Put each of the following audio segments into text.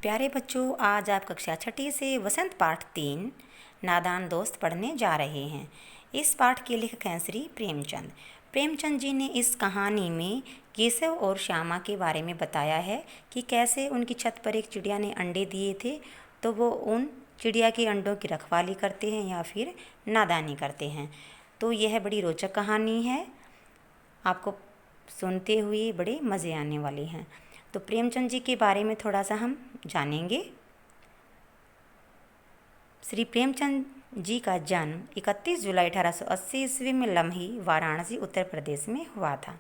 प्यारे बच्चों, आज आप कक्षा छठी से वसंत पाठ 3 नादान दोस्त पढ़ने जा रहे हैं। इस पाठ के लेखक हैं श्री प्रेमचंद। प्रेमचंद जी ने इस कहानी में केशव और श्यामा के बारे में बताया है कि कैसे उनकी छत पर एक चिड़िया ने अंडे दिए थे, तो वो उन चिड़िया के अंडों की रखवाली करते हैं या फिर नादानी करते हैं। तो यह बड़ी रोचक कहानी है, आपको सुनते हुए बड़े मज़े आने वाले हैं। तो प्रेमचंद जी के बारे में थोड़ा सा हम जानेंगे। श्री प्रेमचंद जी का जन्म 31 जुलाई 1880 ईस्वी में लम्ही, वाराणसी, उत्तर प्रदेश में हुआ था।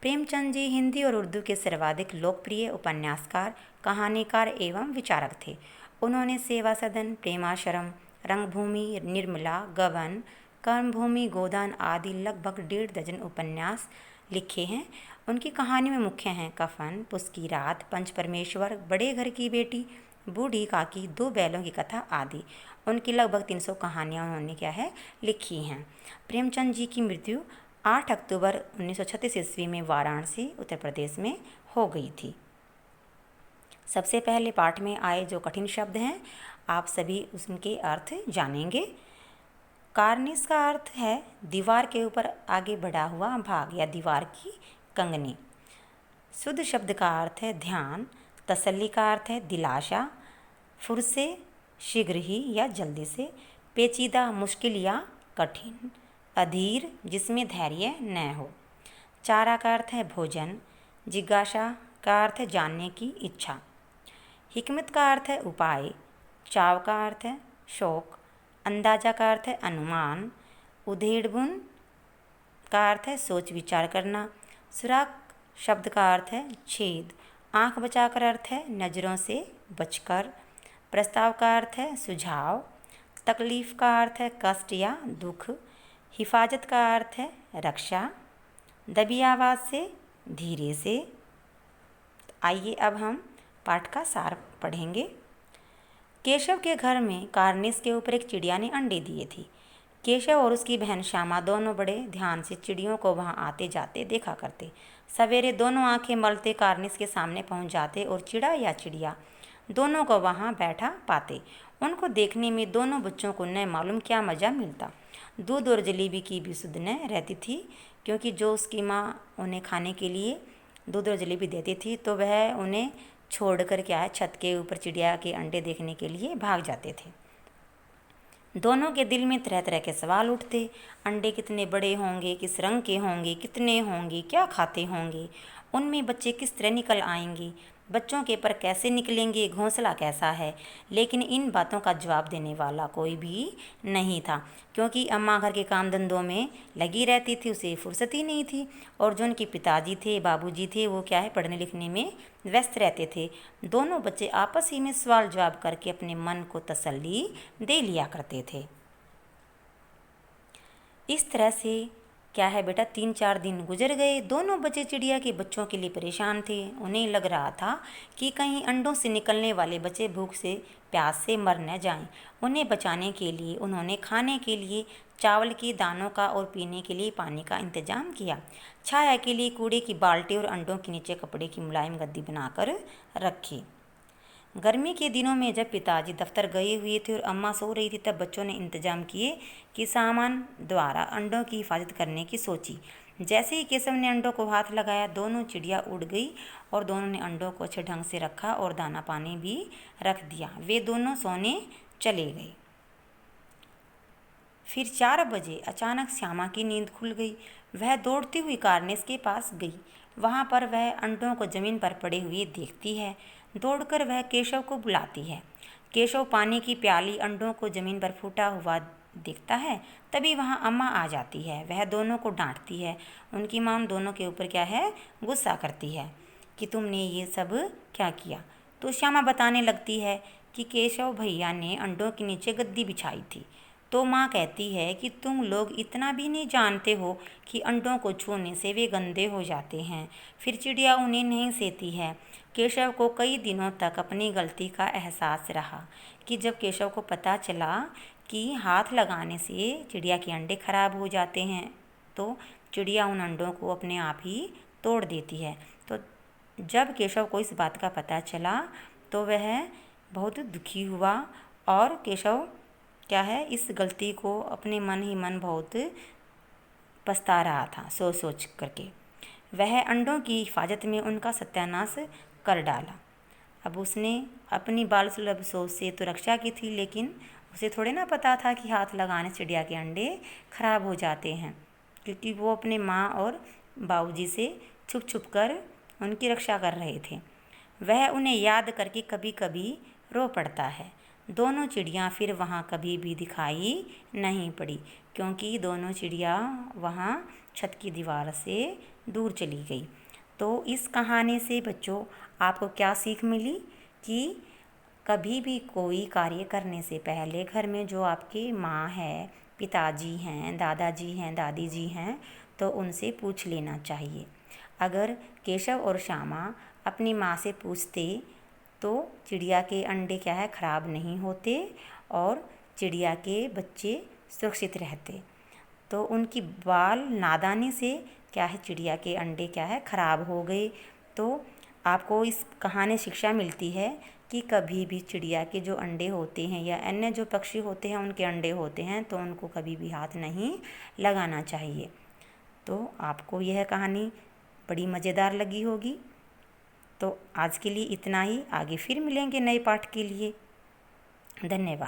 प्रेमचंद जी हिंदी और उर्दू के सर्वाधिक लोकप्रिय उपन्यासकार, कहानीकार एवं विचारक थे। उन्होंने सेवा सदन, प्रेमाश्रम, रंगभूमि, निर्मला, गबन, कर्मभूमि, गोदान आदि लगभग 1.5 दर्जन उपन्यास लिखे हैं। उनकी कहानी में मुख्य हैं कफन, पुस की रात, पंच परमेश्वर, बड़े घर की बेटी, बूढ़ी काकी, 2 बैलों की कथा आदि। उनकी लगभग 300 कहानियाँ उन्होंने क्या है लिखी हैं। प्रेमचंद जी की मृत्यु 8 अक्टूबर 1936 ईस्वी में वाराणसी, उत्तर प्रदेश में हो गई थी। सबसे पहले पाठ में आए जो कठिन शब्द हैं, आप सभी उनके अर्थ जानेंगे। कार्निस का अर्थ है दीवार के ऊपर आगे बढ़ा हुआ भाग या दीवार की कंगनी। शुद्ध शब्द का अर्थ है ध्यान। तसल्ली का अर्थ है दिलासा, फुर्से, शीघ्र ही या जल्दी से, पेचीदा, मुश्किल या कठिन, अधीर, जिसमें धैर्य न हो। चारा का अर्थ है भोजन। जिज्ञासा का अर्थ है जानने की इच्छा। हिकमत का अर्थ है उपाय। चाव का अर्थ है शौक। अंदाजा का अर्थ है अनुमान। उधेड़बुन का अर्थ है सोच विचार करना। सुराख शब्द का अर्थ है छेद। आँख बचाकर अर्थ है नज़रों से बचकर। प्रस्ताव का अर्थ है सुझाव। तकलीफ़ का अर्थ है कष्ट या दुख। हिफाजत का अर्थ है रक्षा। दबी आवाज़ से, धीरे से। आइए अब हम पाठ का सार पढ़ेंगे। केशव के घर में कार्निस के ऊपर एक चिड़िया ने अंडे दिए थी। केशव और उसकी बहन श्यामा दोनों बड़े ध्यान से चिड़ियों को वहां आते जाते देखा करते। सवेरे दोनों आंखें मलते कार्निस के सामने पहुंच जाते और चिड़ा या चिड़िया दोनों को वहां बैठा पाते। उनको देखने में दोनों बच्चों को न मालूम क्या मज़ा मिलता। दूध और जलेबी की भी सुध न रहती थी, क्योंकि जो उसकी माँ उन्हें खाने के लिए दूध और जलेबी देती थी तो वह उन्हें छोड़कर क्या है छत के ऊपर चिड़िया के अंडे देखने के लिए भाग जाते थे। दोनों के दिल में तरह तरह के सवाल उठते। अंडे कितने बड़े होंगे, किस रंग के होंगे, कितने होंगे, क्या खाते होंगे, उनमें बच्चे किस तरह निकल आएंगे, बच्चों के पर कैसे निकलेंगे, घोंसला कैसा है। लेकिन इन बातों का जवाब देने वाला कोई भी नहीं था, क्योंकि अम्मा घर के काम धंधों में लगी रहती थी, उसे फुर्सत ही नहीं थी। और जो उनके पिताजी थे, बाबूजी थे, वो क्या है पढ़ने लिखने में व्यस्त रहते थे। दोनों बच्चे आपस ही में सवाल जवाब करके अपने मन को तसल्ली दे लिया करते थे। इस तरह से क्या है बेटा 3-4 दिन गुजर गए। दोनों बच्चे चिड़िया के बच्चों के लिए परेशान थे। उन्हें लग रहा था कि कहीं अंडों से निकलने वाले बच्चे भूख से, प्यास से मर न जाएं। उन्हें बचाने के लिए उन्होंने खाने के लिए चावल के दानों का और पीने के लिए पानी का इंतजाम किया। छाया के लिए कूड़े की बाल्टी और अंडों के नीचे कपड़े की मुलायम गद्दी बनाकर रखी। गर्मी के दिनों में जब पिताजी दफ्तर गए हुए थे और अम्मा सो रही थी, तब बच्चों ने इंतजाम किए कि सामान द्वारा अंडों की हिफाजत करने की सोची। जैसे ही केशव ने अंडों को हाथ लगाया, दोनों चिड़िया उड़ गई और दोनों ने अंडों को अच्छे ढंग से रखा और दाना पानी भी रख दिया। वे दोनों सोने चले गए। फिर 4 बजे अचानक श्यामा की नींद खुल गई। वह दौड़ती हुई कार्निस के पास गई। वहाँ पर वह अंडों को जमीन पर पड़े हुए देखती है। दौड़कर वह केशव को बुलाती है। केशव पानी की प्याली अंडों को जमीन पर फूटा हुआ देखता है। तभी वहाँ अम्मा आ जाती है। वह दोनों को डांटती है। उनकी माँ उन दोनों के ऊपर क्या है गुस्सा करती है कि तुमने ये सब क्या किया। तो श्यामा बताने लगती है कि केशव भैया ने अंडों के नीचे गद्दी बिछाई थी। तो माँ कहती है कि तुम लोग इतना भी नहीं जानते हो कि अंडों को छूने से वे गंदे हो जाते हैं। फिर चिड़िया उन्हें नहीं सेती है। केशव को कई दिनों तक अपनी गलती का एहसास रहा कि जब केशव को पता चला कि हाथ लगाने से चिड़िया के अंडे खराब हो जाते हैं, तो चिड़िया उन अंडों को अपने आप ही तोड़ देती है। तो जब केशव को इस बात का पता चला तो वह बहुत दुखी हुआ और केशव क्या है, इस गलती को अपने मन ही मन बहुत पछता रहा था सोच सोच करके। वह अंडों की हिफाजत में उनका सत्यानाश कर डाला। अब उसने अपनी बाल सुलभ सोच से तो रक्षा की थी, लेकिन उसे थोड़े ना पता था कि हाथ लगाने से चिड़िया के अंडे खराब हो जाते हैं, क्योंकि वो अपने माँ और बाबूजी से छुप छुप कर उनकी रक्षा कर रहे थे। वह उन्हें याद करके कभी कभी रो पड़ता है। दोनों चिड़िया फिर वहाँ कभी भी दिखाई नहीं पड़ी, क्योंकि दोनों चिड़िया वहाँ छत की दीवार से दूर चली गई। तो इस कहानी से बच्चों आपको क्या सीख मिली कि कभी भी कोई कार्य करने से पहले घर में जो आपकी माँ है, पिताजी हैं, दादाजी हैं, दादी जी हैं, तो उनसे पूछ लेना चाहिए। अगर केशव और श्यामा अपनी माँ से पूछते तो चिड़िया के अंडे क्या है, खराब नहीं होते और चिड़िया के बच्चे सुरक्षित रहते। तो उनकी बाल नादानी से क्या है, चिड़िया के अंडे क्या है, खराब हो गए। तो आपको इस कहानी शिक्षा मिलती है कि कभी भी चिड़िया के जो अंडे होते हैं या अन्य जो पक्षी होते हैं उनके अंडे होते हैं, तो उनको कभी भी हाथ नहीं लगाना चाहिए। तो आपको यह कहानी बड़ी मज़ेदार लगी होगी। तो आज के लिए इतना ही, आगे फिर मिलेंगे नए पाठ के लिए। धन्यवाद।